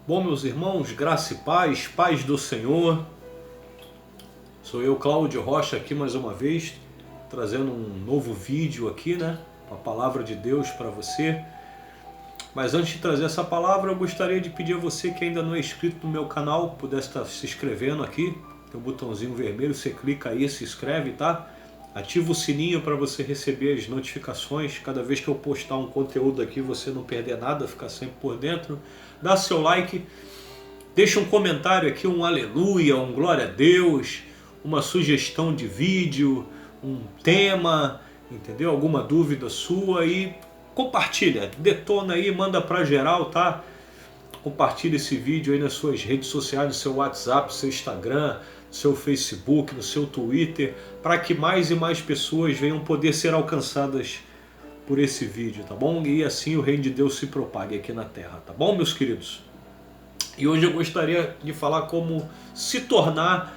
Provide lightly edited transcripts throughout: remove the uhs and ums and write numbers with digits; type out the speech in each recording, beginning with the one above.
Bom, meus irmãos, graça e paz, paz do Senhor. Sou eu, Cláudio Rocha, aqui mais uma vez, trazendo um novo vídeo aqui, né? A palavra de Deus para você. Mas antes de trazer essa palavra, eu gostaria de pedir a você que ainda não é inscrito no meu canal, pudesse estar se inscrevendo aqui. Tem um botãozinho vermelho, você clica aí, se inscreve, tá? Ativa o sininho para você receber as notificações. Cada vez que eu postar um conteúdo aqui, você não perder nada, ficar sempre por dentro. Dá seu like, deixa um comentário aqui, um aleluia, um glória a Deus, uma sugestão de vídeo, um tema, entendeu? Alguma dúvida sua e compartilha, detona aí, manda pra geral, tá? Compartilha esse vídeo aí nas suas redes sociais, no seu WhatsApp, no seu Instagram, no seu Facebook, no seu Twitter, para que mais e mais pessoas venham poder ser alcançadas por esse vídeo, tá bom? E assim o reino de Deus se propague aqui na terra, tá bom, meus queridos? E hoje eu gostaria de falar como se tornar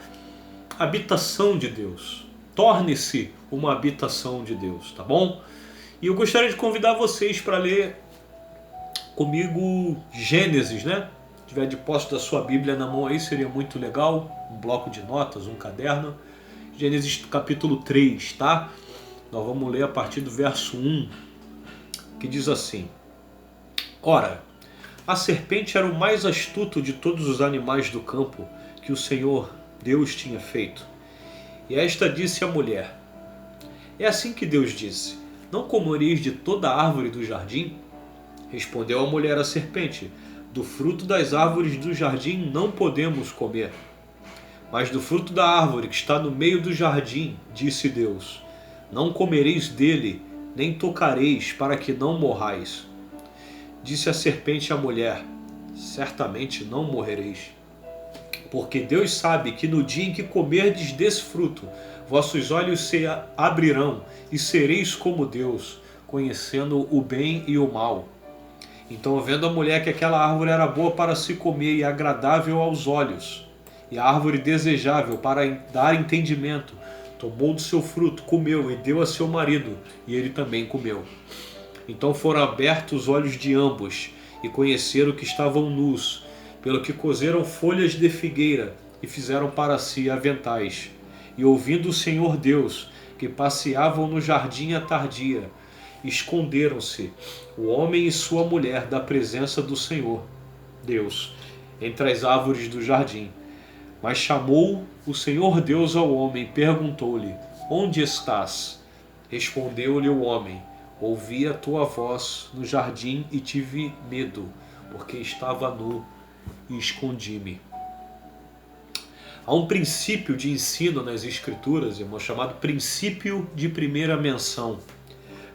habitação de Deus. Torne-se uma habitação de Deus, tá bom? E eu gostaria de convidar vocês para ler comigo Gênesis, né? Se tiver de posse da sua Bíblia na mão aí, seria muito legal. Um bloco de notas, um caderno. Gênesis capítulo 3, tá? Nós vamos ler a partir do verso 1, que diz assim: Ora, a serpente era o mais astuto de todos os animais do campo que o Senhor Deus tinha feito. E esta disse à mulher: É assim que Deus disse: Não comereis de toda a árvore do jardim? Respondeu a mulher à serpente: Do fruto das árvores do jardim não podemos comer. Mas do fruto da árvore que está no meio do jardim, disse Deus: Não comereis dele, nem tocareis, para que não morrais. Disse a serpente à mulher: Certamente não morrereis. Porque Deus sabe que no dia em que comerdes desse fruto, vossos olhos se abrirão e sereis como Deus, conhecendo o bem e o mal. Então, vendo a mulher que aquela árvore era boa para se comer e agradável aos olhos, e a árvore desejável para dar entendimento, tomou do seu fruto, comeu e deu a seu marido, e ele também comeu. Então foram abertos os olhos de ambos, e conheceram que estavam nus, pelo que coseram folhas de figueira e fizeram para si aventais. E ouvindo o Senhor Deus, que passeavam no jardim à tardia, esconderam-se o homem e sua mulher da presença do Senhor Deus entre as árvores do jardim. Mas chamou o Senhor Deus ao homem e perguntou-lhe: Onde estás? Respondeu-lhe o homem: Ouvi a tua voz no jardim e tive medo, porque estava nu e escondi-me. Há um princípio de ensino nas Escrituras, irmão, chamado princípio de primeira menção.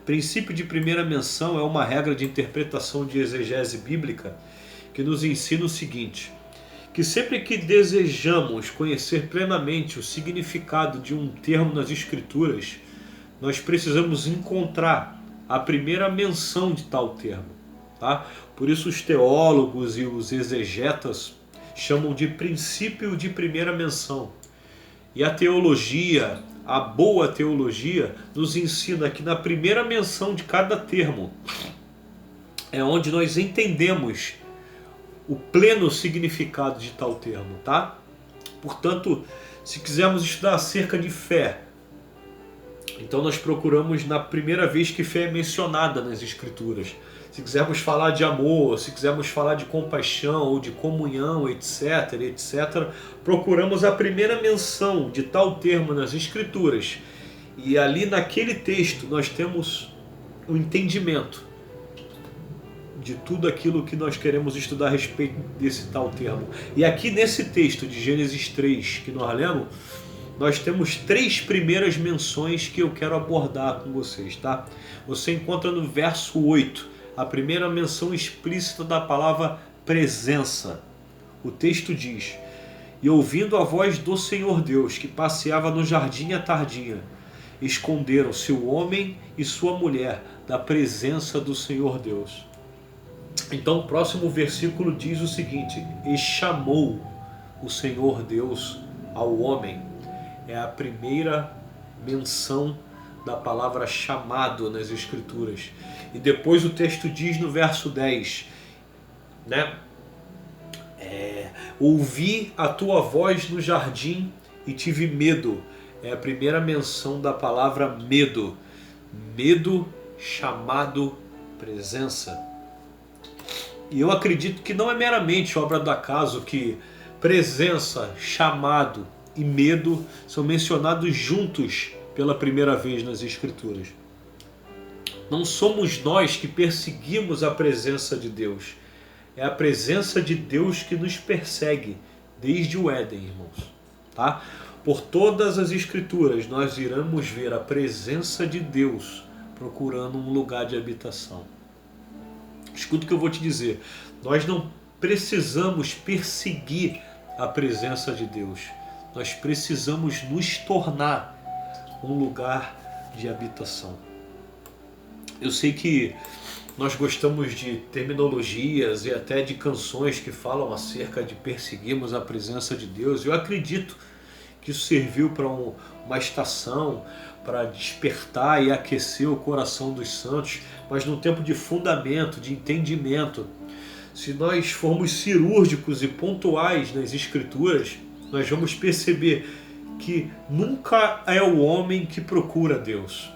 Princípio de primeira menção é uma regra de interpretação de exegese bíblica que nos ensina o seguinte: que sempre que desejamos conhecer plenamente o significado de um termo nas Escrituras, nós precisamos encontrar a primeira menção de tal termo, tá? Por isso os teólogos e os exegetas chamam de princípio de primeira menção. E a teologia, a boa teologia, nos ensina que na primeira menção de cada termo é onde nós entendemos o pleno significado de tal termo, tá? Portanto, se quisermos estudar acerca de fé, então nós procuramos na primeira vez que fé é mencionada nas Escrituras. Se quisermos falar de amor, se quisermos falar de compaixão ou de comunhão, etc, procuramos a primeira menção de tal termo nas Escrituras. E ali naquele texto nós temos o entendimento de tudo aquilo que nós queremos estudar a respeito desse tal termo. E aqui nesse texto de Gênesis 3 que nós lemos, nós temos três primeiras menções que eu quero abordar com vocês, tá? Você encontra no verso 8 a primeira menção explícita da palavra presença. O texto diz: E ouvindo a voz do Senhor Deus, que passeava no jardim à tardia, esconderam-se o homem e sua mulher da presença do Senhor Deus. Então o próximo versículo diz o seguinte: E chamou o Senhor Deus ao homem. É a primeira menção da palavra chamado nas Escrituras. E depois o texto diz no verso 10, né? Ouvi a tua voz no jardim e tive medo. É a primeira menção da palavra medo. Medo chamado presença. E eu acredito que não é meramente obra do acaso que presença, chamado e medo são mencionados juntos pela primeira vez nas Escrituras. Não somos nós que perseguimos a presença de Deus. É a presença de Deus que nos persegue desde o Éden, irmãos. Tá? Por todas as Escrituras nós iremos ver a presença de Deus procurando um lugar de habitação. Escuta o que eu vou te dizer. Nós não precisamos perseguir a presença de Deus. Nós precisamos nos tornar um lugar de habitação. Eu sei que nós gostamos de terminologias e até de canções que falam acerca de perseguirmos a presença de Deus. Eu acredito que isso serviu para uma estação, para despertar e aquecer o coração dos santos, mas num tempo de fundamento, de entendimento. Se nós formos cirúrgicos e pontuais nas Escrituras, nós vamos perceber que nunca é o homem que procura Deus.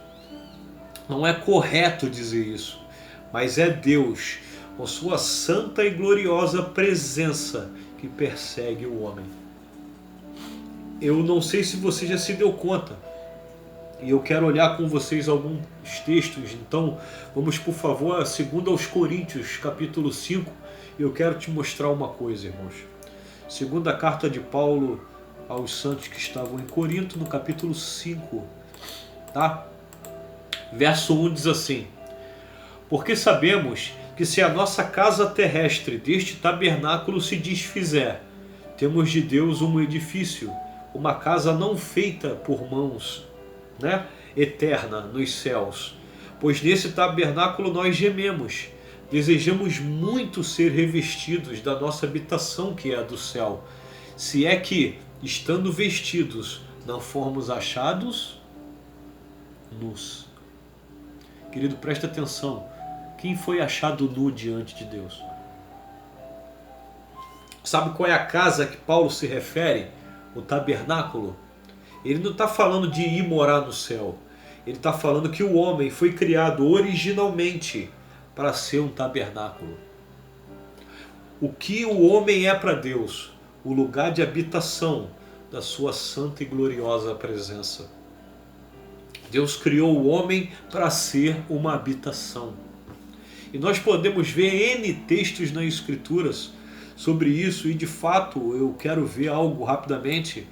Não é correto dizer isso, mas é Deus, com sua santa e gloriosa presença, que persegue o homem. Eu não sei se você já se deu conta, e eu quero olhar com vocês alguns textos. Então vamos, por favor, a 2 Coríntios, capítulo 5, e eu quero te mostrar uma coisa, irmãos. Segunda carta de Paulo aos santos que estavam em Corinto, no capítulo 5, tá? Verso 1 diz assim: porque sabemos que se a nossa casa terrestre deste tabernáculo se desfizer, temos de Deus um edifício, uma casa não feita por mãos, eterna nos céus. Pois nesse tabernáculo nós gememos, desejamos muito ser revestidos da nossa habitação que é a do céu, se é que, estando vestidos, não formos achados nus. Querido, presta atenção. Quem foi achado nu diante de Deus? Sabe qual é a casa que Paulo se refere? O tabernáculo. Ele não está falando de ir morar no céu. Ele está falando que o homem foi criado originalmente para ser um tabernáculo. O que o homem é para Deus? O lugar de habitação da sua santa e gloriosa presença. Deus criou o homem para ser uma habitação. E nós podemos ver N textos nas Escrituras sobre isso, e de fato eu quero ver algo rapidamente,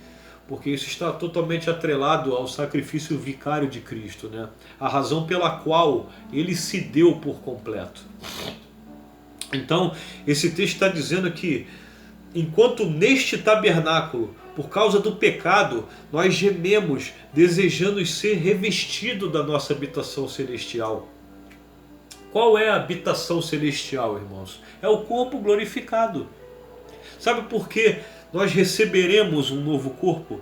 porque isso está totalmente atrelado ao sacrifício vicário de Cristo, a razão pela qual ele se deu por completo. Então, esse texto está dizendo que, enquanto neste tabernáculo, por causa do pecado, nós gememos, desejando ser revestido da nossa habitação celestial. Qual é a habitação celestial, irmãos? É o corpo glorificado. Sabe por que nós receberemos um novo corpo?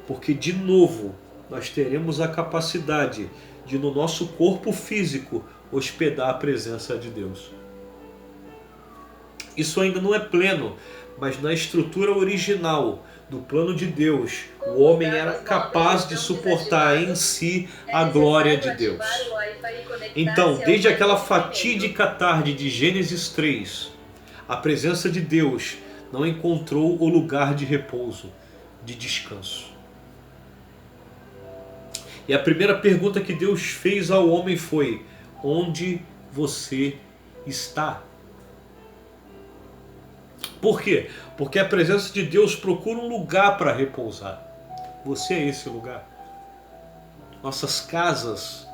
Porque de novo nós teremos a capacidade de, no nosso corpo físico, hospedar a presença de Deus. Isso ainda não é pleno, mas na estrutura original do plano de Deus, o homem era capaz de suportar em si a glória de Deus. Então, desde aquela fatídica tarde de Gênesis 3, a presença de Deus não encontrou o lugar de repouso, de descanso. E a primeira pergunta que Deus fez ao homem foi: onde você está? Por quê? Porque a presença de Deus procura um lugar para repousar. Você é esse lugar. Nossas casas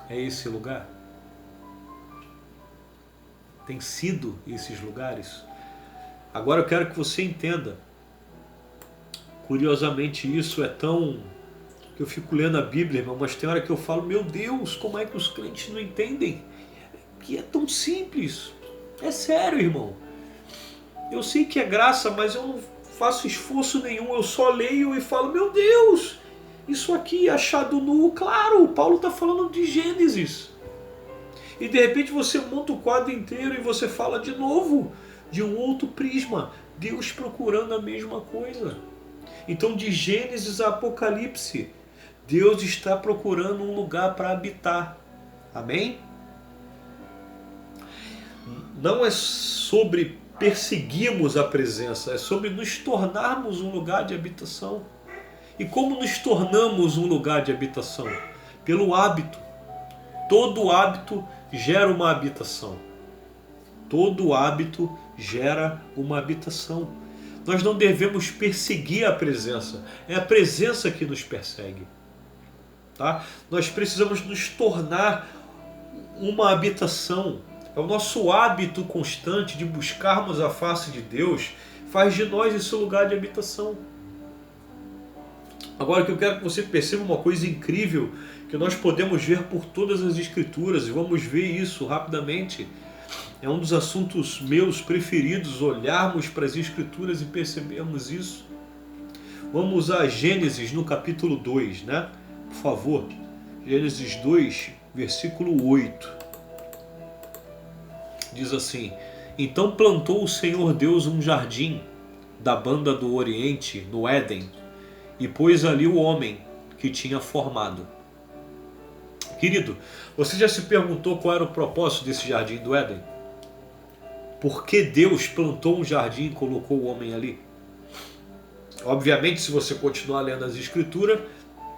é esse lugar. Tem sido esses lugares. Agora eu quero que você entenda. Curiosamente isso é tão... que eu fico lendo a Bíblia, irmão, mas tem hora que eu falo: meu Deus, como é que os crentes não entendem? Que é tão simples. É sério, irmão. Eu sei que é graça, mas eu não faço esforço nenhum. Eu só leio e falo: meu Deus, isso aqui achado nu. Claro, Paulo está falando de Gênesis. E de repente você monta o quadro inteiro e você fala de novo: de um outro prisma. Deus procurando a mesma coisa. Então, de Gênesis a Apocalipse, Deus está procurando um lugar para habitar. Amém? Não é sobre perseguirmos a presença, é sobre nos tornarmos um lugar de habitação. E como nos tornamos um lugar de habitação? Pelo hábito. Todo hábito gera uma habitação. Todo hábito gera uma habitação. Nós não devemos perseguir a presença. É a presença que nos persegue. Tá? Nós precisamos nos tornar uma habitação. É o nosso hábito constante de buscarmos a face de Deus, faz de nós esse lugar de habitação. Agora que eu quero que você perceba uma coisa incrível, que nós podemos ver por todas as Escrituras, e vamos ver isso rapidamente. É um dos assuntos meus preferidos, olharmos para as Escrituras e percebermos isso. Vamos a Gênesis no capítulo 2, né? Por favor, Gênesis 2, versículo 8. Diz assim: então plantou o Senhor Deus um jardim da banda do Oriente, no Éden, e pôs ali o homem que tinha formado. Querido, você já se perguntou qual era o propósito desse jardim do Éden? Por que Deus plantou um jardim e colocou o homem ali? Obviamente, se você continuar lendo as Escrituras,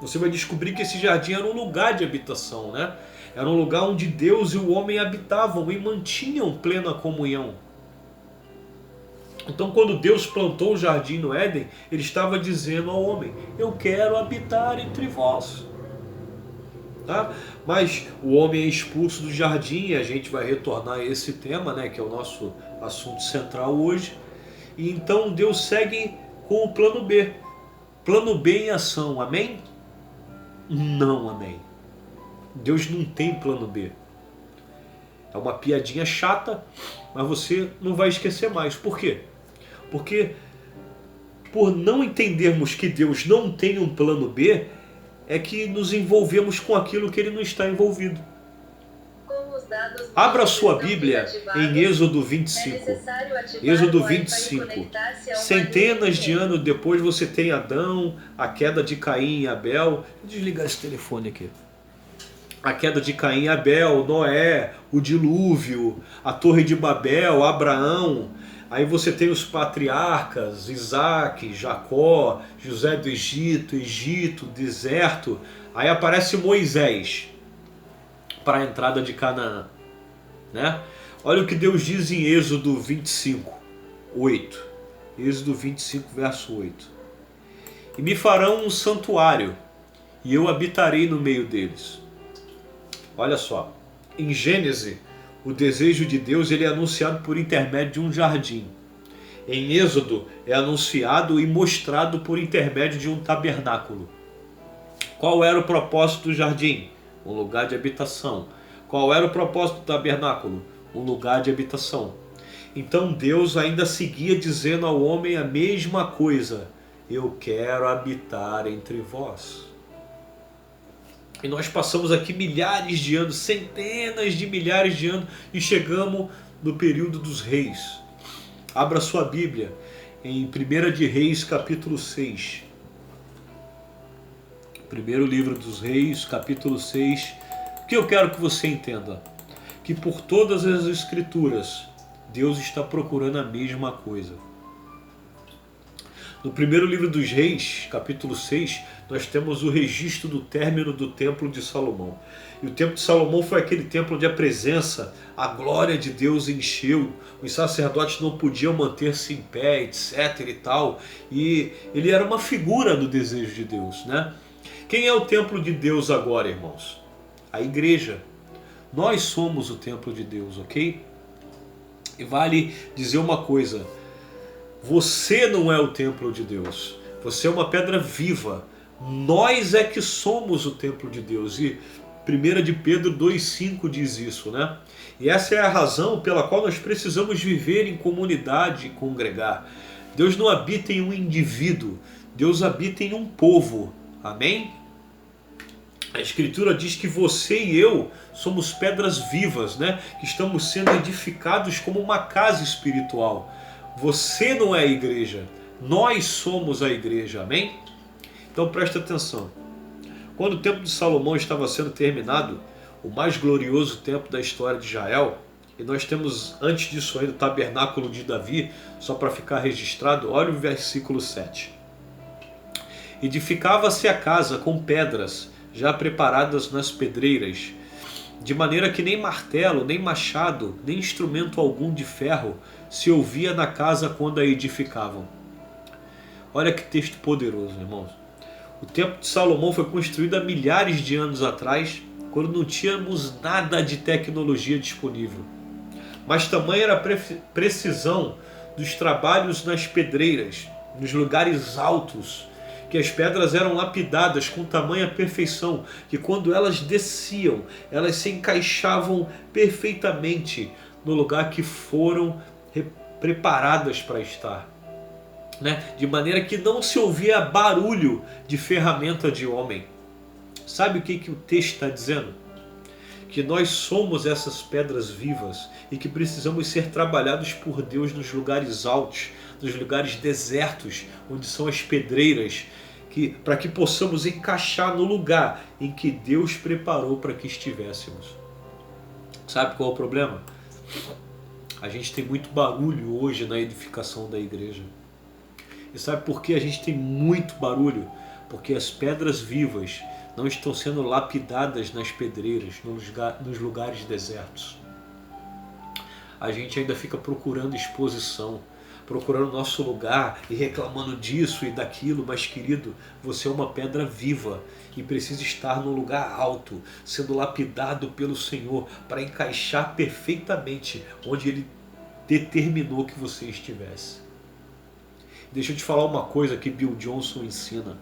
você vai descobrir que esse jardim era um lugar de habitação, né? Era um lugar onde Deus e o homem habitavam e mantinham plena comunhão. Então, quando Deus plantou o jardim no Éden, Ele estava dizendo ao homem: eu quero habitar entre vós. Tá? Mas o homem é expulso do jardim, e a gente vai retornar a esse tema, né, que é o nosso assunto central hoje. E então Deus segue com o plano B. Plano B em ação, amém? Não, amém. Deus não tem plano B. É uma piadinha chata, mas você não vai esquecer mais. Por quê? Porque por não entendermos que Deus não tem um plano B, é que nos envolvemos com aquilo que Ele não está envolvido. Abra sua Bíblia em Êxodo 25. Êxodo 25. Centenas de anos depois você tem Adão, a queda de Caim e Abel. Vou desligar esse telefone aqui. A queda de Caim e Abel, Noé, o dilúvio, a Torre de Babel, Abraão. Aí você tem os patriarcas, Isaac, Jacó, José do Egito, deserto. Aí aparece Moisés para a entrada de Canaã, né? Olha o que Deus diz em Êxodo 25, 8. Êxodo 25, verso 8. E me farão um santuário, e eu habitarei no meio deles. Olha só, em Gênesis, o desejo de Deus ele é anunciado por intermédio de um jardim. Em Êxodo é anunciado e mostrado por intermédio de um tabernáculo. Qual era o propósito do jardim? Um lugar de habitação. Qual era o propósito do tabernáculo? Um lugar de habitação. Então Deus ainda seguia dizendo ao homem a mesma coisa: eu quero habitar entre vós. E nós passamos aqui milhares de anos, centenas de milhares de anos, e chegamos no período dos reis. Abra sua Bíblia em 1 de Reis, capítulo 6. Primeiro livro dos Reis, capítulo 6. O que eu quero que você entenda? Que por todas as Escrituras, Deus está procurando a mesma coisa. No primeiro livro dos Reis, capítulo 6, nós temos o registro do término do Templo de Salomão. E o Templo de Salomão foi aquele templo onde a presença, a glória de Deus encheu. Os sacerdotes não podiam manter-se em pé, etc. e tal. E ele era uma figura do desejo de Deus, né? Quem é o templo de Deus agora, irmãos? A igreja. Nós somos o templo de Deus, ok? E vale dizer uma coisa: você não é o templo de Deus. Você é uma pedra viva. Nós é que somos o templo de Deus. E 1 de Pedro 2,5 diz isso, né? E essa é a razão pela qual nós precisamos viver em comunidade e congregar. Deus não habita em um indivíduo. Deus habita em um povo. Amém? A Escritura diz que você e eu somos pedras vivas, né? Que estamos sendo edificados como uma casa espiritual. Você não é a igreja, nós somos a igreja, amém? Então presta atenção. Quando o templo de Salomão estava sendo terminado, o mais glorioso templo da história de Israel, e nós temos antes disso ainda o tabernáculo de Davi, só para ficar registrado, olha o versículo 7. Edificava-se a casa com pedras, já preparadas nas pedreiras, de maneira que nem martelo, nem machado, nem instrumento algum de ferro se ouvia na casa quando a edificavam. Olha que texto poderoso, irmãos. O templo de Salomão foi construído há milhares de anos atrás, quando não tínhamos nada de tecnologia disponível. Mas tamanha era a precisão dos trabalhos nas pedreiras, nos lugares altos, que as pedras eram lapidadas com tamanha perfeição, que quando elas desciam, elas se encaixavam perfeitamente no lugar que foram preparadas para estar. De maneira que não se ouvia barulho de ferramenta de homem. Sabe o que o texto está dizendo? Que nós somos essas pedras vivas e que precisamos ser trabalhados por Deus nos lugares altos, nos lugares desertos, onde são as pedreiras, para que possamos encaixar no lugar em que Deus preparou para que estivéssemos. Sabe qual é o problema? A gente tem muito barulho hoje na edificação da igreja. E sabe por que a gente tem muito barulho? Porque as pedras vivas não estão sendo lapidadas nas pedreiras, nos lugares desertos. A gente ainda fica procurando exposição, procurando nosso lugar e reclamando disso e daquilo, mas querido, você é uma pedra viva e precisa estar num lugar alto, sendo lapidado pelo Senhor para encaixar perfeitamente onde Ele determinou que você estivesse. Deixa eu te falar uma coisa que Bill Johnson ensina.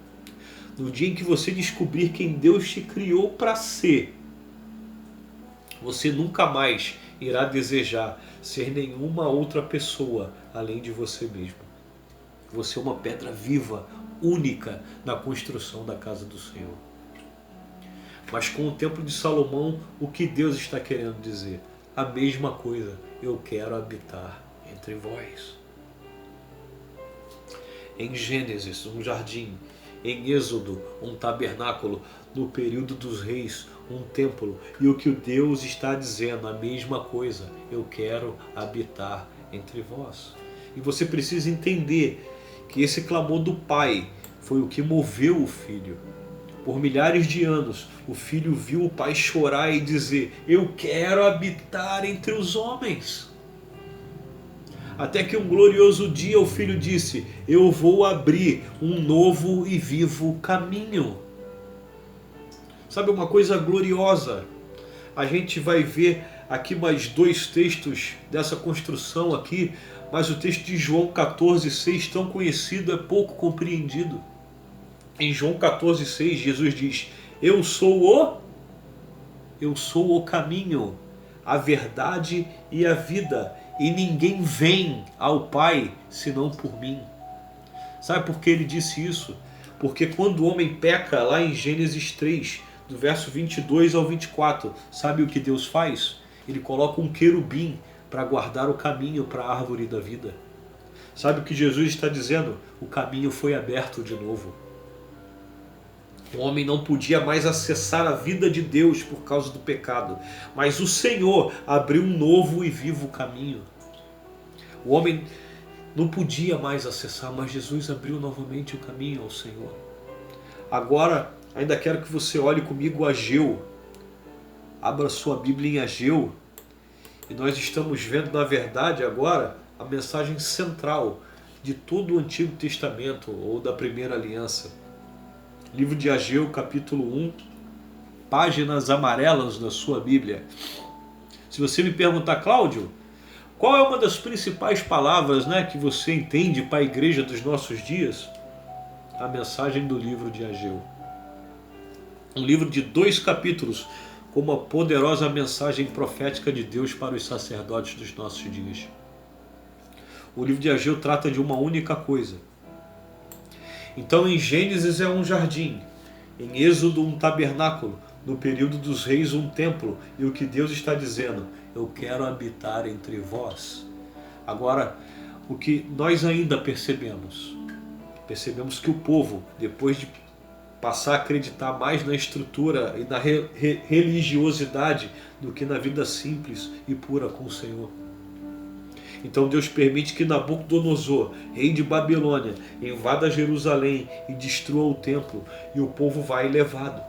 No dia em que você descobrir quem Deus te criou para ser, você nunca mais irá desejar ser nenhuma outra pessoa além de você mesmo. Você é uma pedra viva, única na construção da casa do Senhor. Mas com o templo de Salomão, o que Deus está querendo dizer? A mesma coisa. Eu quero habitar entre vós. Em Gênesis, um jardim. Em Êxodo, um tabernáculo. No período dos reis, um templo. E o que o Deus está dizendo, a mesma coisa. Eu quero habitar entre vós. E você precisa entender que esse clamor do Pai foi o que moveu o Filho. Por milhares de anos, o Filho viu o Pai chorar e dizer: eu quero habitar entre os homens. Até que um glorioso dia o Filho disse: eu vou abrir um novo e vivo caminho. Sabe uma coisa gloriosa? A gente vai ver aqui mais dois textos dessa construção aqui, mas o texto de João 14,6, tão conhecido, é pouco compreendido. Em João 14,6, Jesus diz: eu sou o caminho, a verdade e a vida, e ninguém vem ao Pai senão por mim. Sabe por que ele disse isso? Porque quando o homem peca, lá em Gênesis 3, do verso 22 ao 24, sabe o que Deus faz? Ele coloca um querubim para guardar o caminho para a árvore da vida. Sabe o que Jesus está dizendo? O caminho foi aberto de novo. O homem não podia mais acessar a vida de Deus por causa do pecado, mas o Senhor abriu um novo e vivo caminho. O homem não podia mais acessar, mas Jesus abriu novamente o caminho ao Senhor. Agora, ainda quero que você olhe comigo Ageu. Abra sua Bíblia em Ageu. E nós estamos vendo, na verdade, agora, a mensagem central de todo o Antigo Testamento, ou da Primeira Aliança. Livro de Ageu, capítulo 1, páginas amarelas da sua Bíblia. Se você me perguntar, Cláudio, qual é uma das principais palavras, que você entende para a igreja dos nossos dias? A mensagem do livro de Ageu. Um livro de 2 capítulos, com uma poderosa mensagem profética de Deus para os sacerdotes dos nossos dias. O livro de Ageu trata de uma única coisa. Então em Gênesis é um jardim, Em Êxodo, um tabernáculo. No período dos reis, um templo. E o que Deus está dizendo? Eu quero habitar entre vós. Agora, o que nós ainda percebemos? Percebemos que o povo, depois de passar a acreditar mais na estrutura e na religiosidade do que na vida simples e pura com o Senhor. Então Deus permite que Nabucodonosor, rei de Babilônia, invada Jerusalém e destrua o templo, e o povo vai levado.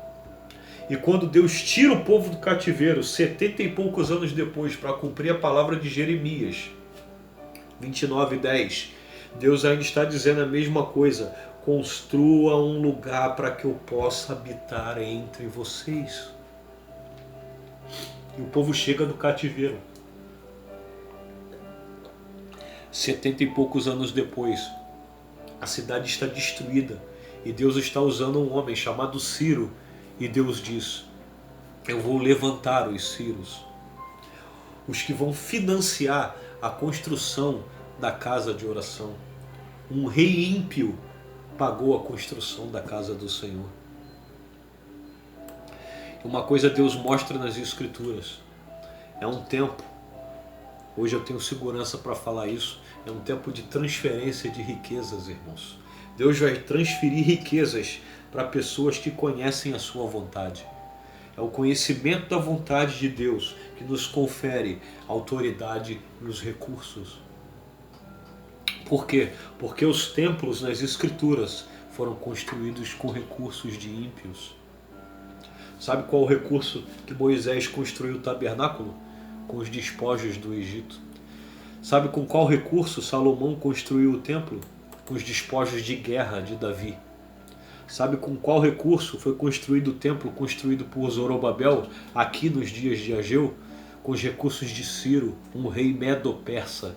E quando Deus tira o povo do cativeiro, 70 e poucos anos depois, para cumprir a palavra de Jeremias 29:10, Deus ainda está dizendo a mesma coisa: construa um lugar para que eu possa habitar entre vocês. E o povo chega do cativeiro. 70 e poucos anos depois, a cidade está destruída e Deus está usando um homem chamado Ciro, e Deus diz: eu vou levantar os Ciros, os que vão financiar a construção da casa de oração. Um rei ímpio pagou a construção da casa do Senhor. Uma coisa Deus mostra nas Escrituras: é um tempo, hoje eu tenho segurança para falar isso, é um tempo de transferência de riquezas, irmãos. Deus vai transferir riquezas para pessoas que conhecem a sua vontade. É o conhecimento da vontade de Deus que nos confere autoridade e os recursos. Por quê? Porque os templos nas Escrituras foram construídos com recursos de ímpios. Sabe qual o recurso que Moisés construiu o tabernáculo? Com os despojos do Egito. Sabe com qual recurso Salomão construiu o templo? Com os despojos de guerra de Davi. Sabe com qual recurso foi construído o templo construído por Zorobabel aqui nos dias de Ageu? Com os recursos de Ciro, um rei medo-persa.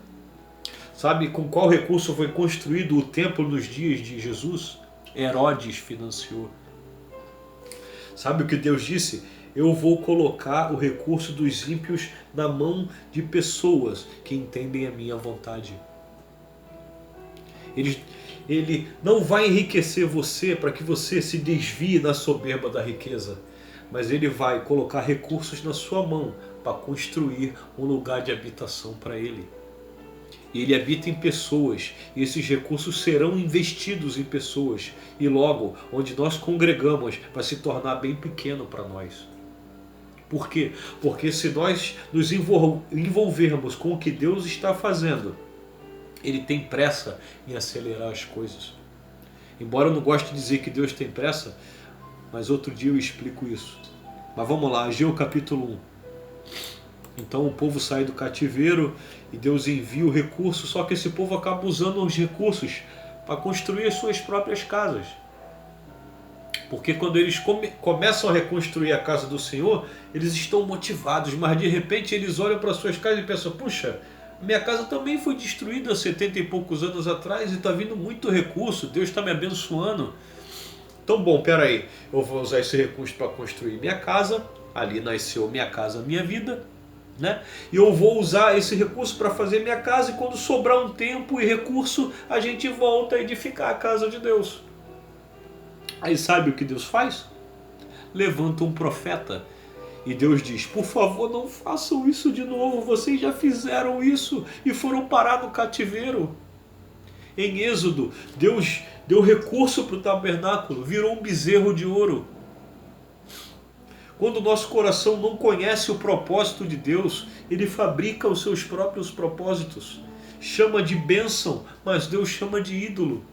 Sabe com qual recurso foi construído o templo nos dias de Jesus? Herodes financiou. Sabe o que Deus disse? Eu vou colocar o recurso dos ímpios na mão de pessoas que entendem a minha vontade. Ele não vai enriquecer você para que você se desvie na soberba da riqueza, mas Ele vai colocar recursos na sua mão para construir um lugar de habitação para Ele. E Ele habita em pessoas, e esses recursos serão investidos em pessoas, e logo, onde nós congregamos, vai se tornar bem pequeno para nós. Por quê? Porque se nós nos envolvermos com o que Deus está fazendo, Ele tem pressa em acelerar as coisas. Embora eu não goste de dizer que Deus tem pressa, mas outro dia eu explico isso. Mas vamos lá, Ageu capítulo 1. Então o povo sai do cativeiro e Deus envia o recurso, só que esse povo acaba usando os recursos para construir as suas próprias casas. Porque quando eles começam a reconstruir a casa do Senhor, eles estão motivados, mas de repente eles olham para suas casas e pensam: puxa, minha casa também foi destruída há 70 e poucos anos atrás e está vindo muito recurso, Deus está me abençoando. Então, bom, peraí, eu vou usar esse recurso para construir minha casa, ali nasceu minha casa, minha vida, né? E eu vou usar esse recurso para fazer minha casa, e quando sobrar um tempo e recurso, a gente volta a edificar a casa de Deus. Aí sabe o que Deus faz? Levanta um profeta e Deus diz: por favor, não façam isso de novo, vocês já fizeram isso e foram parar no cativeiro. Em Êxodo, Deus deu recurso para o tabernáculo, virou um bezerro de ouro. Quando o nosso coração não conhece o propósito de Deus, ele fabrica os seus próprios propósitos. Chama de bênção, mas Deus chama de ídolo.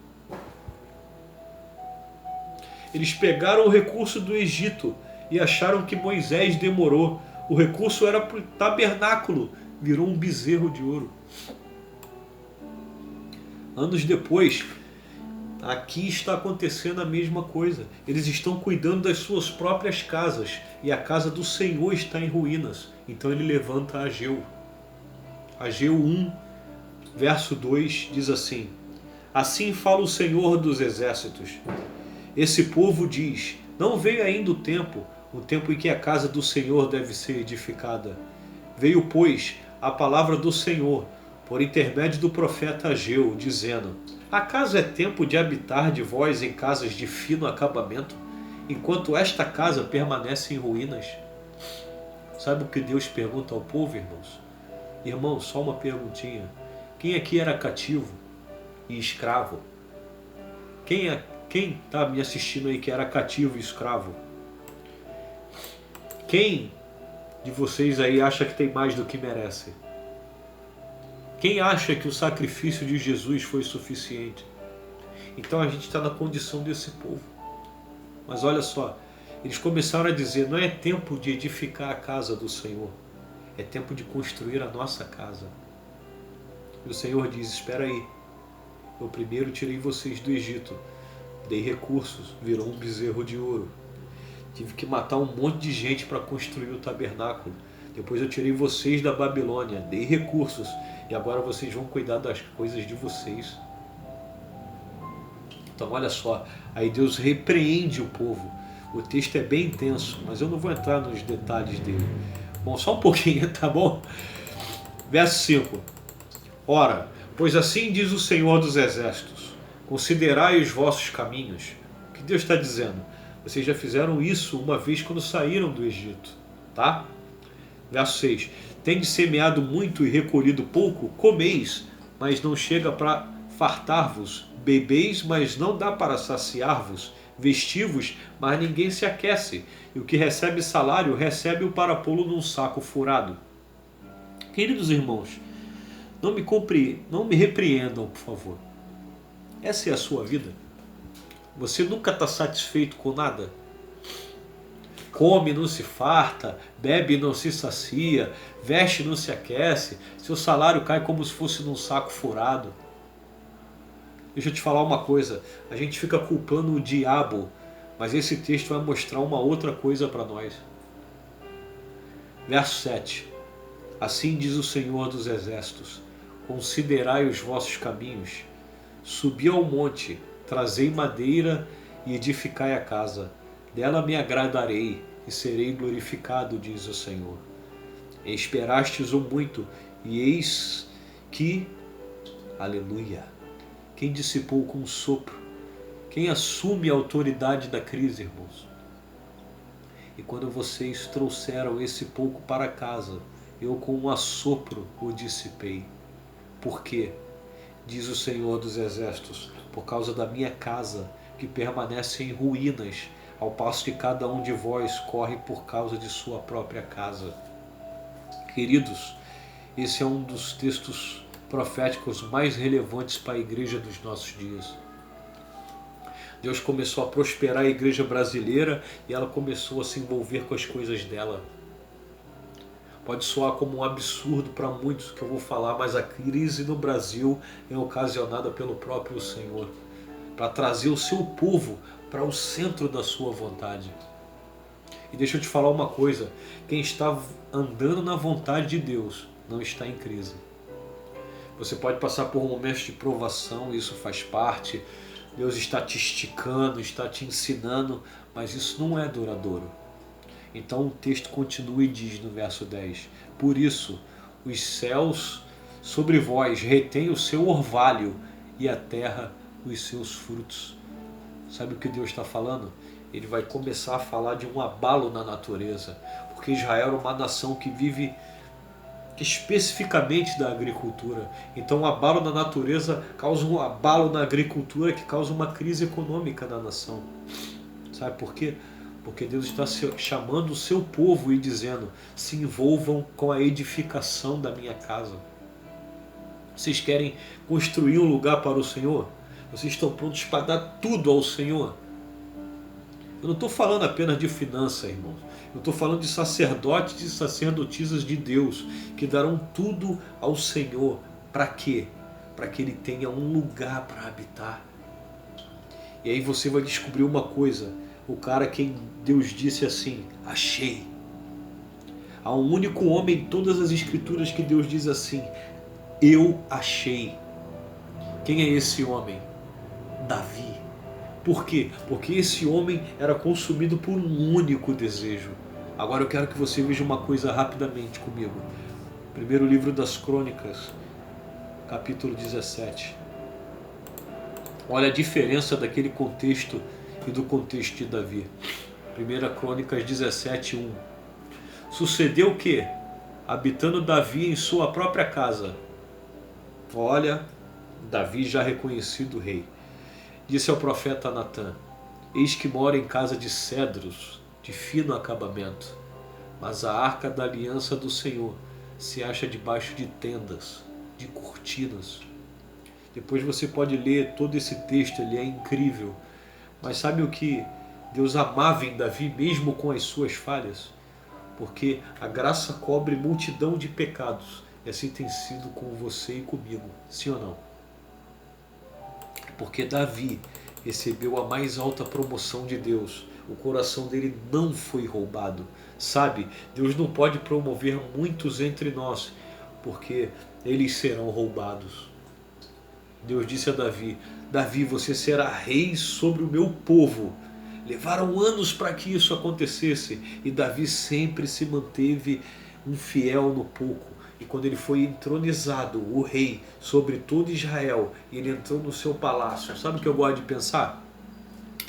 Eles pegaram o recurso do Egito e acharam que Moisés demorou. O recurso era para o tabernáculo, virou um bezerro de ouro. Anos depois, aqui está acontecendo a mesma coisa. Eles estão cuidando das suas próprias casas e a casa do Senhor está em ruínas. Então ele levanta Ageu. Ageu 1, verso 2 diz assim: assim fala o Senhor dos exércitos. Esse povo diz: não veio ainda o tempo em que a casa do Senhor deve ser edificada. Veio, pois, a palavra do Senhor, por intermédio do profeta Ageu, dizendo: acaso é tempo de habitar de vós em casas de fino acabamento, enquanto esta casa permanece em ruínas. Sabe o que Deus pergunta ao povo, irmãos? Irmãos, só uma perguntinha. Quem aqui era cativo e escravo? Quem está me assistindo aí que era cativo e escravo? Quem de vocês aí acha que tem mais do que merece? Quem acha que o sacrifício de Jesus foi suficiente? Então a gente está na condição desse povo. Mas olha só, eles começaram a dizer, não é tempo de edificar a casa do Senhor, é tempo de construir a nossa casa. E o Senhor diz, espera aí, eu primeiro tirei vocês do Egito, dei recursos, virou um bezerro de ouro. Tive que matar um monte de gente para construir o tabernáculo. Depois eu tirei vocês da Babilônia, dei recursos, e agora vocês vão cuidar das coisas de vocês. Então olha só, aí Deus repreende o povo. O texto é bem intenso, mas eu não vou entrar nos detalhes dele. Bom, só um pouquinho, tá bom? Verso 5. Ora, pois assim diz o Senhor dos Exércitos, considerai os vossos caminhos. O que Deus está dizendo? Vocês já fizeram isso uma vez quando saíram do Egito, tá? Verso 6. Tendes semeado muito e recolhido pouco, comeis, mas não chega para fartar-vos, bebeis, mas não dá para saciar-vos, vestivos, mas ninguém se aquece, e o que recebe salário, recebe-o para pô-lo num saco furado. Queridos irmãos, não me repreendam, por favor. Essa é a sua vida? Você nunca está satisfeito com nada? Come, não se farta, bebe, não se sacia, veste, não se aquece, seu salário cai como se fosse num saco furado. Deixa eu te falar uma coisa, a gente fica culpando o diabo, mas esse texto vai mostrar uma outra coisa para nós. Verso 7. Assim diz o Senhor dos Exércitos, considerai os vossos caminhos, subi ao monte, trazei madeira e edificai a casa, dela me agradarei e serei glorificado, diz o Senhor. Esperastes-o muito, e eis que, aleluia, quem dissipou com um sopro, quem assume a autoridade da crise, irmãos? E quando vocês trouxeram esse pouco para casa, eu com um assopro o dissipei. Por quê? Diz o Senhor dos Exércitos, por causa da minha casa, que permanece em ruínas, ao passo que cada um de vós corre por causa de sua própria casa. Queridos, esse é um dos textos proféticos mais relevantes para a igreja dos nossos dias. Deus começou a prosperar a igreja brasileira e ela começou a se envolver com as coisas dela. Pode soar como um absurdo para muitos que eu vou falar, mas a crise no Brasil é ocasionada pelo próprio Senhor, para trazer o seu povo para o centro da sua vontade. E deixa eu te falar uma coisa, quem está andando na vontade de Deus não está em crise. Você pode passar por momentos de provação, isso faz parte. Deus está te esticando, está te ensinando, mas isso não é duradouro. Então o texto continua e diz no verso 10, por isso os céus sobre vós retêm o seu orvalho e a terra os seus frutos. Sabe o que Deus está falando? Ele vai começar a falar de um abalo na natureza, porque Israel era uma nação que vive especificamente da agricultura. Então o abalo na natureza causa um abalo na agricultura que causa uma crise econômica na nação. Sabe por quê? Porque Deus está chamando o seu povo e dizendo, se envolvam com a edificação da minha casa. Vocês querem construir um lugar para o Senhor? Vocês estão prontos para dar tudo ao Senhor? Eu não estou falando apenas de finanças, irmãos. Eu estou falando de sacerdotes e sacerdotisas de Deus que darão tudo ao Senhor. Para quê? Para que Ele tenha um lugar para habitar. E aí você vai descobrir uma coisa. O cara quem Deus disse assim, achei. Há um único homem em todas as escrituras que Deus diz assim, eu achei. Quem é esse homem? Davi. Por quê? Porque esse homem era consumido por um único desejo. Agora eu quero que você veja uma coisa rapidamente comigo. Primeiro livro das Crônicas, capítulo 17. Olha a diferença daquele contexto e do contexto de Davi. 1 Crônicas 17:1. Sucedeu que, habitando Davi em sua própria casa, olha, Davi já reconhecido rei, disse ao profeta Natã: eis que mora em casa de cedros, de fino acabamento, mas a arca da aliança do Senhor se acha debaixo de tendas, de cortinas. Depois você pode ler todo esse texto, ele é incrível. Mas sabe o que Deus amava em Davi, mesmo com as suas falhas? Porque a graça cobre multidão de pecados. E assim tem sido com você e comigo, sim ou não? Porque Davi recebeu a mais alta promoção de Deus. O coração dele não foi roubado. Sabe, Deus não pode promover muitos entre nós, porque eles serão roubados. Deus disse a Davi: Davi, você será rei sobre o meu povo. Levaram anos para que isso acontecesse, e Davi sempre se manteve um fiel no pouco. E quando ele foi entronizado, o rei, sobre todo Israel, e ele entrou no seu palácio, sabe o que eu gosto de pensar?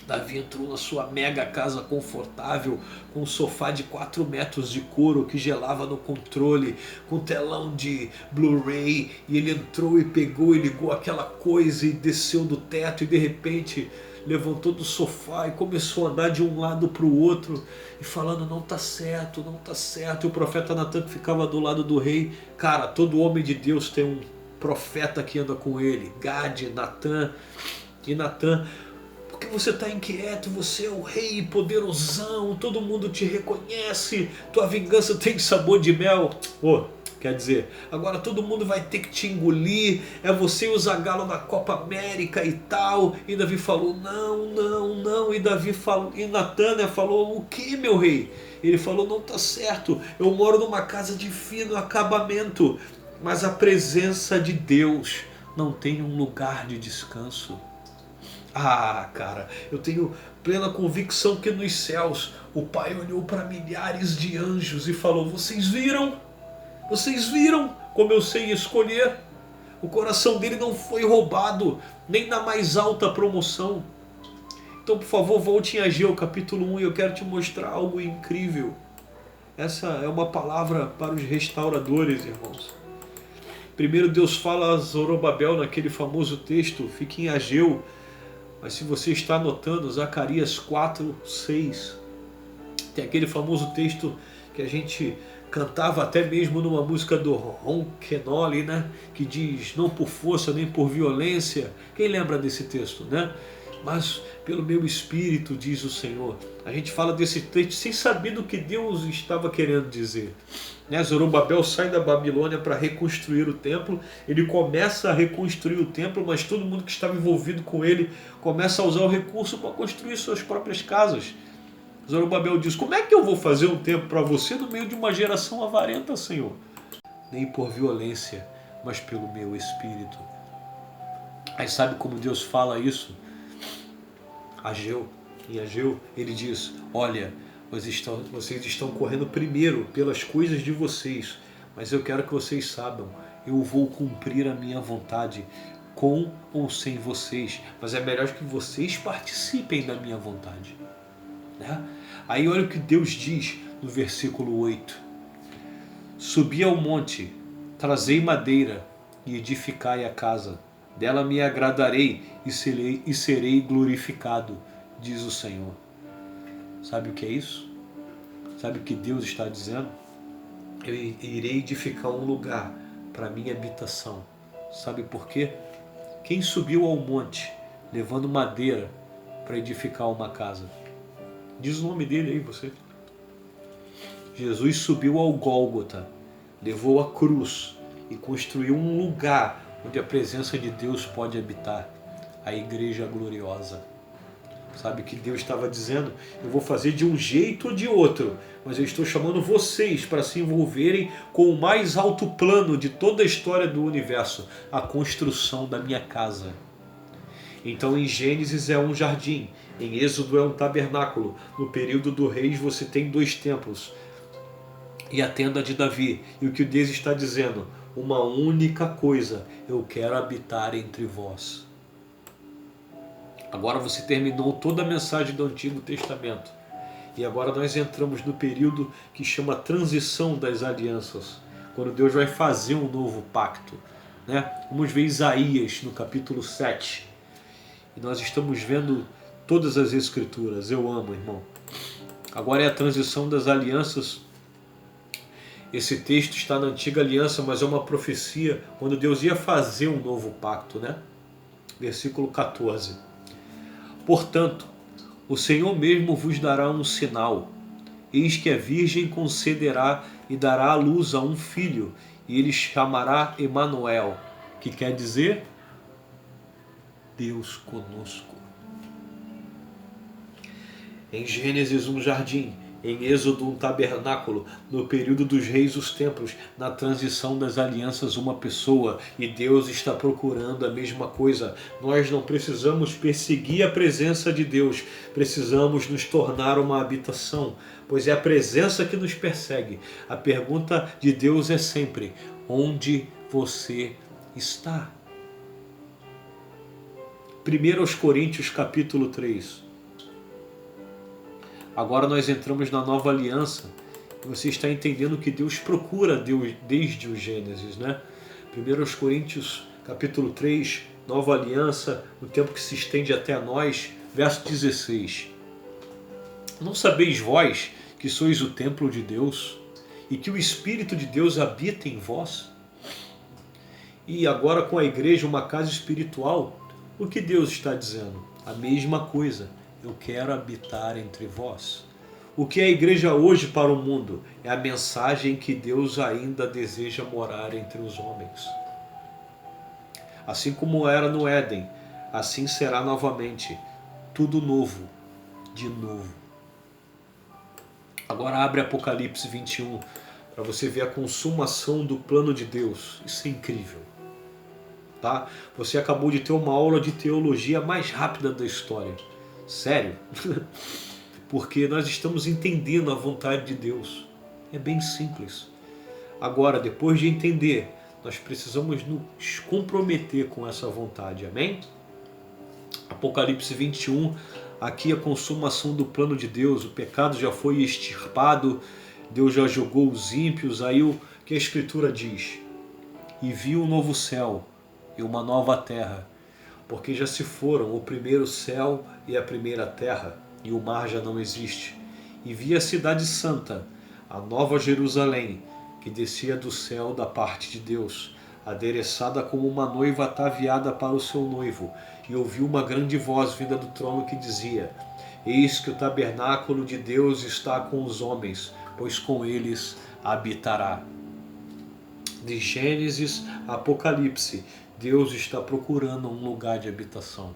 Davi entrou na sua mega casa confortável, com um sofá de 4 metros de couro que gelava no controle, com telão de Blu-ray, e ele entrou e pegou e ligou aquela coisa e desceu do teto e de repente levantou do sofá e começou a andar de um lado para o outro e falando: não está certo, não está certo. E o profeta Natã, que ficava do lado do rei, cara, todo homem de Deus tem um profeta que anda com ele, Gade, Natã. E Natã: por que você está inquieto? Você é o rei poderosão, todo mundo te reconhece, tua vingança tem sabor de mel. Quer dizer, agora todo mundo vai ter que te engolir, é você e o Zagallo na Copa América e tal. E Davi falou: não, não, não. E Davi falou, e Natã falou: o que, meu rei? Ele falou: não está certo, eu moro numa casa de fino acabamento, mas a presença de Deus não tem um lugar de descanso. Ah, cara, eu tenho plena convicção que nos céus o Pai olhou para milhares de anjos e falou: vocês viram? Vocês viram como eu sei escolher? O coração dele não foi roubado, nem na mais alta promoção. Então, por favor, volte em Ageu capítulo 1 e eu quero te mostrar algo incrível. Essa é uma palavra para os restauradores, irmãos. Primeiro Deus fala a Zorobabel naquele famoso texto, fica em Ageu. Mas se você está anotando, Zacarias 4:6, tem aquele famoso texto que a gente cantava até mesmo numa música do Ron Kenoly, né? Que diz: não por força nem por violência. Quem lembra desse texto, né? Mas pelo meu espírito, diz o Senhor. A gente fala desse texto sem saber do que Deus estava querendo dizer. Zorobabel sai da Babilônia para reconstruir o templo. Ele começa a reconstruir o templo, mas todo mundo que estava envolvido com ele começa a usar o recurso para construir suas próprias casas. Zorobabel diz: como é que eu vou fazer um templo para você no meio de uma geração avarenta, Senhor? Nem por violência, mas pelo meu espírito. Aí sabe como Deus fala isso? Em Ageu, ele diz: olha, vocês estão correndo primeiro pelas coisas de vocês, mas eu quero que vocês saibam, eu vou cumprir a minha vontade com ou sem vocês, mas é melhor que vocês participem da minha vontade. Né? Aí olha o que Deus diz no versículo 8: subi ao monte, trazei madeira e edificai a casa, dela me agradarei e serei glorificado, diz o Senhor. Sabe o que é isso? Sabe o que Deus está dizendo? Eu irei edificar um lugar para minha habitação. Sabe por quê? Quem subiu ao monte levando madeira para edificar uma casa? Diz o nome dele aí, você. Jesus subiu ao Gólgota, levou a cruz e construiu um lugar onde a presença de Deus pode habitar, a igreja gloriosa. Sabe o que Deus estava dizendo? Eu vou fazer de um jeito ou de outro, mas eu estou chamando vocês para se envolverem com o mais alto plano de toda a história do universo, a construção da minha casa. Então em Gênesis é um jardim, em Êxodo é um tabernáculo, no período do Reis você tem 2 templos e a tenda de Davi. E o que Deus está dizendo? Uma única coisa: eu quero habitar entre vós. Agora você terminou toda a mensagem do Antigo Testamento. E agora nós entramos no período que chama transição das alianças, quando Deus vai fazer um novo pacto, né? Vamos ver Isaías no capítulo 7. E nós estamos vendo todas as escrituras. Eu amo, irmão. Agora é a transição das alianças. Esse texto está na antiga aliança, mas é uma profecia quando Deus ia fazer um novo pacto, né? Versículo 14. Portanto, o Senhor mesmo vos dará um sinal. Eis que a virgem concederá e dará à luz a um filho, e ele chamará Emanuel, que quer dizer Deus conosco. Em Gênesis um jardim, em Êxodo um tabernáculo, no período dos reis os templos, na transição das alianças uma pessoa, e Deus está procurando a mesma coisa. Nós não precisamos perseguir a presença de Deus, precisamos nos tornar uma habitação, pois é a presença que nos persegue. A pergunta de Deus é sempre: onde você está? 1 Coríntios capítulo 3. Agora nós entramos na nova aliança e você está entendendo que Deus procura desde o Gênesis, né? 1 Coríntios capítulo 3, nova aliança, o tempo que se estende até nós, verso 16. Não sabeis vós que sois o templo de Deus e que o Espírito de Deus habita em vós? E agora com a igreja, uma casa espiritual, o que Deus está dizendo? A mesma coisa. Eu quero habitar entre vós. O que é a igreja hoje para o mundo? É a mensagem que Deus ainda deseja morar entre os homens. Assim como era no Éden, assim será novamente. Tudo novo, de novo. Agora abre Apocalipse 21, para você ver a consumação do plano de Deus. Isso é incrível. Tá? Você acabou de ter uma aula de teologia mais rápida da história. Sério? Porque nós estamos entendendo a vontade de Deus. É bem simples. Agora, depois de entender, nós precisamos nos comprometer com essa vontade. Amém? Apocalipse 21, aqui a consumação do plano de Deus. O pecado já foi extirpado, Deus já jogou os ímpios. Aí o que a Escritura diz? E viu um novo céu e uma nova terra, porque já se foram o primeiro céu e a primeira terra, e o mar já não existe. E vi a cidade santa, a nova Jerusalém, que descia do céu da parte de Deus, adereçada como uma noiva ataviada para o seu noivo. E ouvi uma grande voz vinda do trono que dizia: Eis que o tabernáculo de Deus está com os homens, pois com eles habitará. De Gênesis a Apocalipse, Deus está procurando um lugar de habitação.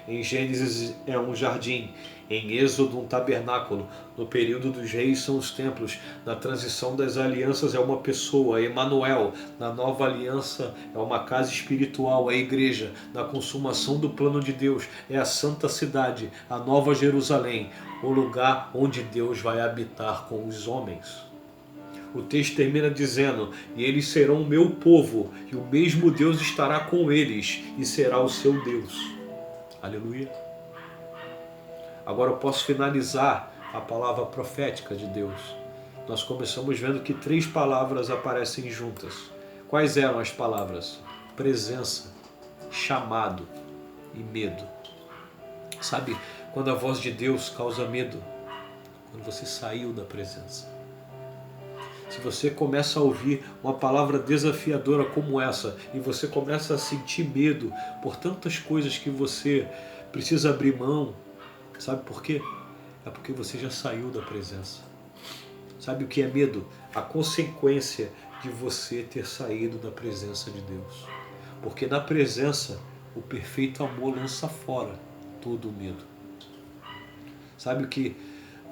Em Gênesis é um jardim, em Êxodo um tabernáculo, no período dos reis são os templos, na transição das alianças é uma pessoa, Emanuel, na nova aliança é uma casa espiritual, a igreja, na consumação do plano de Deus é a santa cidade, a nova Jerusalém, o lugar onde Deus vai habitar com os homens. O texto termina dizendo: e eles serão o meu povo, e o mesmo Deus estará com eles, e será o seu Deus. Aleluia. Agora eu posso finalizar a palavra profética de Deus. Nós começamos vendo que 3 palavras aparecem juntas. Quais eram as palavras? Presença, chamado e medo. Sabe quando a voz de Deus causa medo? Quando você saiu da presença. Se você começa a ouvir uma palavra desafiadora como essa e você começa a sentir medo por tantas coisas que você precisa abrir mão, sabe por quê? É porque você já saiu da presença. Sabe o que é medo? A consequência de você ter saído da presença de Deus. Porque na presença, o perfeito amor lança fora todo o medo. Sabe o que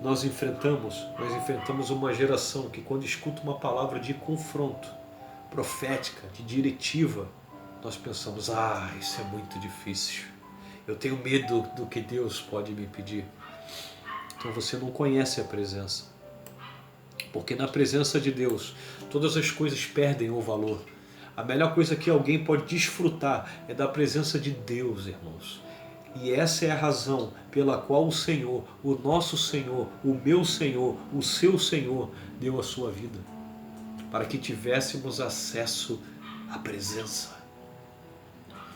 nós enfrentamos? Nós enfrentamos uma geração que quando escuta uma palavra de confronto, profética, de diretiva, nós pensamos: isso é muito difícil. Eu tenho medo do que Deus pode me pedir. Então você não conhece a presença. Porque na presença de Deus, todas as coisas perdem o valor. A melhor coisa que alguém pode desfrutar é da presença de Deus, irmãos. E essa é a razão pela qual o Senhor, o nosso Senhor, o meu Senhor, o seu Senhor, deu a sua vida. Para que tivéssemos acesso à presença.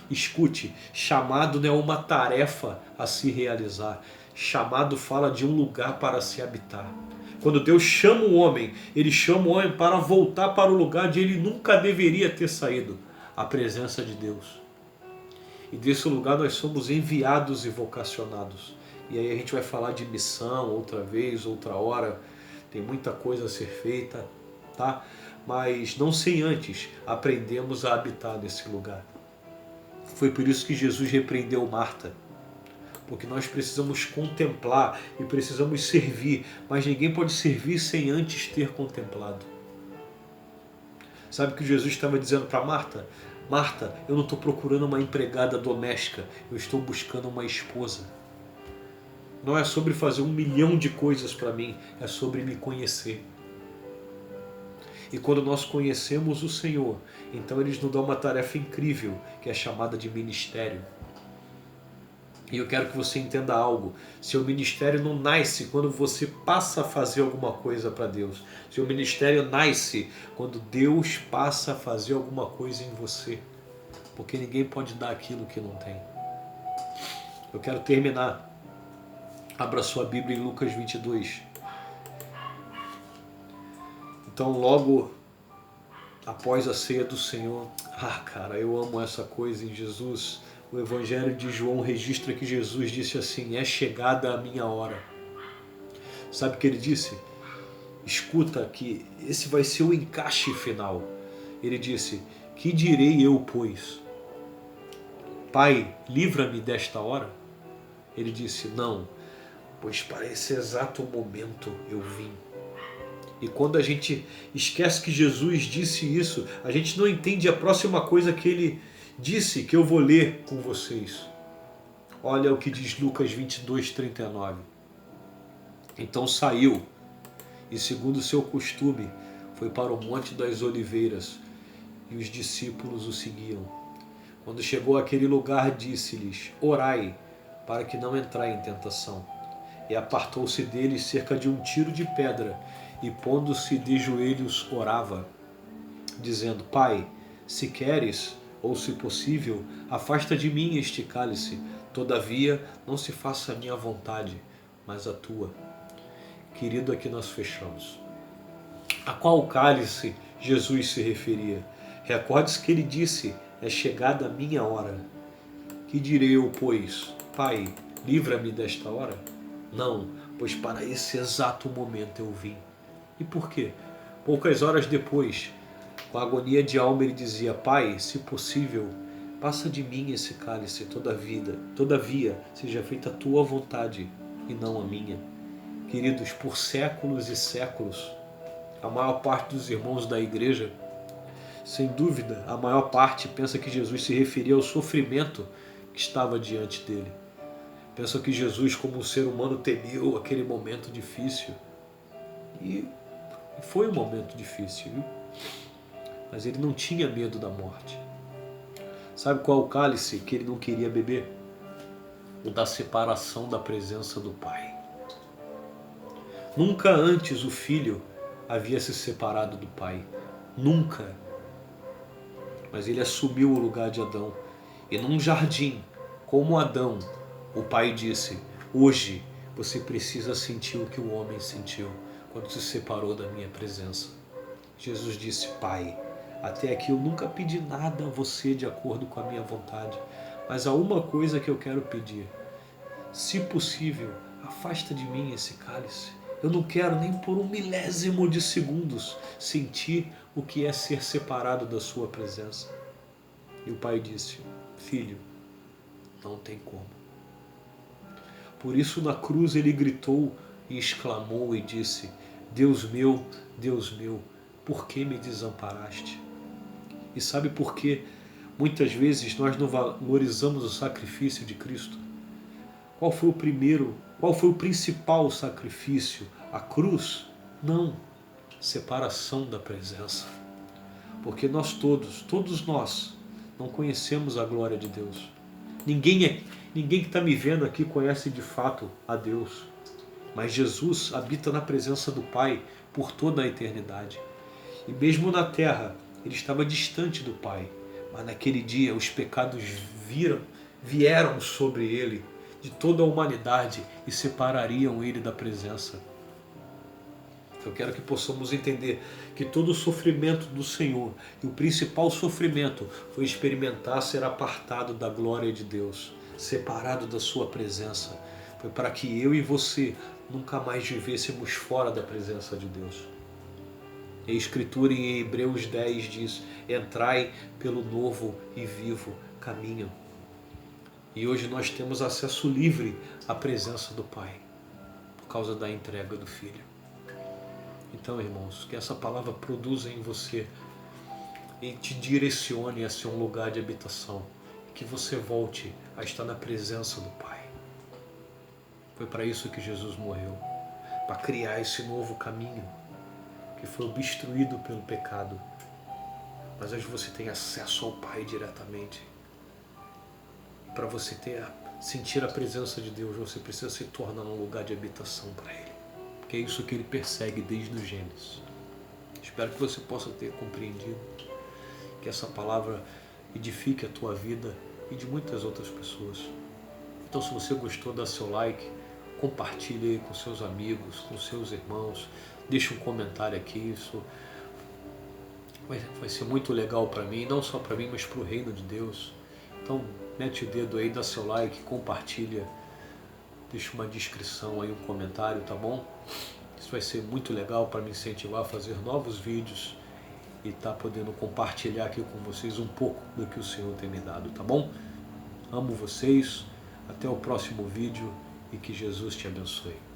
Escute, chamado não é uma tarefa a se realizar. Chamado fala de um lugar para se habitar. Quando Deus chama o homem, Ele chama o homem para voltar para o lugar de ele nunca deveria ter saído. A presença de Deus. E desse lugar nós somos enviados e vocacionados. E aí a gente vai falar de missão outra vez, outra hora. Tem muita coisa a ser feita, tá? Mas não sem antes aprendemos a habitar nesse lugar. Foi por isso que Jesus repreendeu Marta. Porque nós precisamos contemplar e precisamos servir. Mas ninguém pode servir sem antes ter contemplado. Sabe o que Jesus estava dizendo para Marta? Marta, eu não estou procurando uma empregada doméstica, eu estou buscando uma esposa. Não é sobre fazer 1 milhão de coisas para mim, é sobre me conhecer. E quando nós conhecemos o Senhor, então Ele nos dá uma tarefa incrível, que é chamada de ministério. E eu quero que você entenda algo. Seu ministério não nasce quando você passa a fazer alguma coisa para Deus. Seu ministério nasce quando Deus passa a fazer alguma coisa em você. Porque ninguém pode dar aquilo que não tem. Eu quero terminar. Abra sua Bíblia em Lucas 22. Então logo após a ceia do Senhor, cara, eu amo essa coisa em Jesus. O Evangelho de João registra que Jesus disse assim: é chegada a minha hora. Sabe o que ele disse? Escuta que esse vai ser o encaixe final. Ele disse: que direi eu, pois? Pai, livra-me desta hora? Ele disse: não, pois para esse exato momento eu vim. E quando a gente esquece que Jesus disse isso, a gente não entende a próxima coisa que ele disse, que eu vou ler com vocês. Olha o que diz Lucas 22, 39. Então saiu, e segundo o seu costume, foi para o Monte das Oliveiras, e os discípulos o seguiam. Quando chegou àquele lugar, disse-lhes: orai, para que não entrai em tentação. E apartou-se deles cerca de 1 tiro de pedra, e pondo-se de joelhos, orava, dizendo: Pai, se queres, ou se possível, afasta de mim este cálice. Todavia, não se faça a minha vontade, mas a tua. Querido, aqui nós fechamos. A qual cálice Jesus se referia? Recorde-se que ele disse: é chegada a minha hora. Que direi eu, pois? Pai, livra-me desta hora? Não, pois para esse exato momento eu vim. E por quê? Poucas horas depois, com agonia de alma, ele dizia: Pai, se possível, passa de mim esse cálice, todavia seja feita a tua vontade e não a minha. Queridos, por séculos e séculos, a maior parte dos irmãos da igreja, sem dúvida, a maior parte pensa que Jesus se referia ao sofrimento que estava diante dele. Pensa que Jesus, como um ser humano, temeu aquele momento difícil. E foi um momento difícil, viu? Mas ele não tinha medo da morte. Sabe qual é o cálice que ele não queria beber? O da separação da presença do Pai. Nunca antes o Filho havia se separado do Pai. Nunca. Mas ele assumiu o lugar de Adão. E num jardim, como Adão, o Pai disse: hoje você precisa sentir o que o homem sentiu quando se separou da minha presença. Jesus disse: Pai, até aqui eu nunca pedi nada a você de acordo com a minha vontade, mas há uma coisa que eu quero pedir. Se possível, afasta de mim esse cálice. Eu não quero nem por 1 milésimo de segundos sentir o que é ser separado da sua presença. E o Pai disse: Filho, não tem como. Por isso na cruz ele gritou e exclamou e disse: Deus meu, por que me desamparaste? E sabe por que muitas vezes nós não valorizamos o sacrifício de Cristo? Qual foi o principal sacrifício? A cruz? Não. Separação da presença. Porque nós todos nós, não conhecemos a glória de Deus. Ninguém que está me vendo aqui conhece de fato a Deus. Mas Jesus habita na presença do Pai por toda a eternidade. E mesmo na terra, ele estava distante do Pai. Mas naquele dia os pecados vieram sobre ele, de toda a humanidade, e separariam ele da presença. Eu quero que possamos entender que todo o sofrimento do Senhor, e o principal sofrimento, foi experimentar ser apartado da glória de Deus, separado da sua presença. Foi para que eu e você nunca mais vivêssemos fora da presença de Deus. A Escritura em Hebreus 10 diz: entrai pelo novo e vivo caminho. E hoje nós temos acesso livre à presença do Pai, por causa da entrega do Filho. Então, irmãos, que essa palavra produza em você e te direcione a ser um lugar de habitação, que você volte a estar na presença do Pai. Foi para isso que Jesus morreu, para criar esse novo caminho que foi obstruído pelo pecado. Mas hoje você tem acesso ao Pai diretamente. Para você sentir a presença de Deus, você precisa se tornar um lugar de habitação para Ele. Porque é isso que Ele persegue desde o Gênesis. Espero que você possa ter compreendido, que essa palavra edifique a tua vida e de muitas outras pessoas. Então, se você gostou, dá seu like, compartilhe aí com seus amigos, com seus irmãos, deixe um comentário aqui. Isso vai ser muito legal para mim, não só para mim, mas para o reino de Deus. Então, mete o dedo aí, dá seu like, compartilha, deixa uma descrição aí, um comentário, tá bom? Isso vai ser muito legal para me incentivar a fazer novos vídeos e tá podendo compartilhar aqui com vocês um pouco do que o Senhor tem me dado, tá bom? Amo vocês, até o próximo vídeo e que Jesus te abençoe.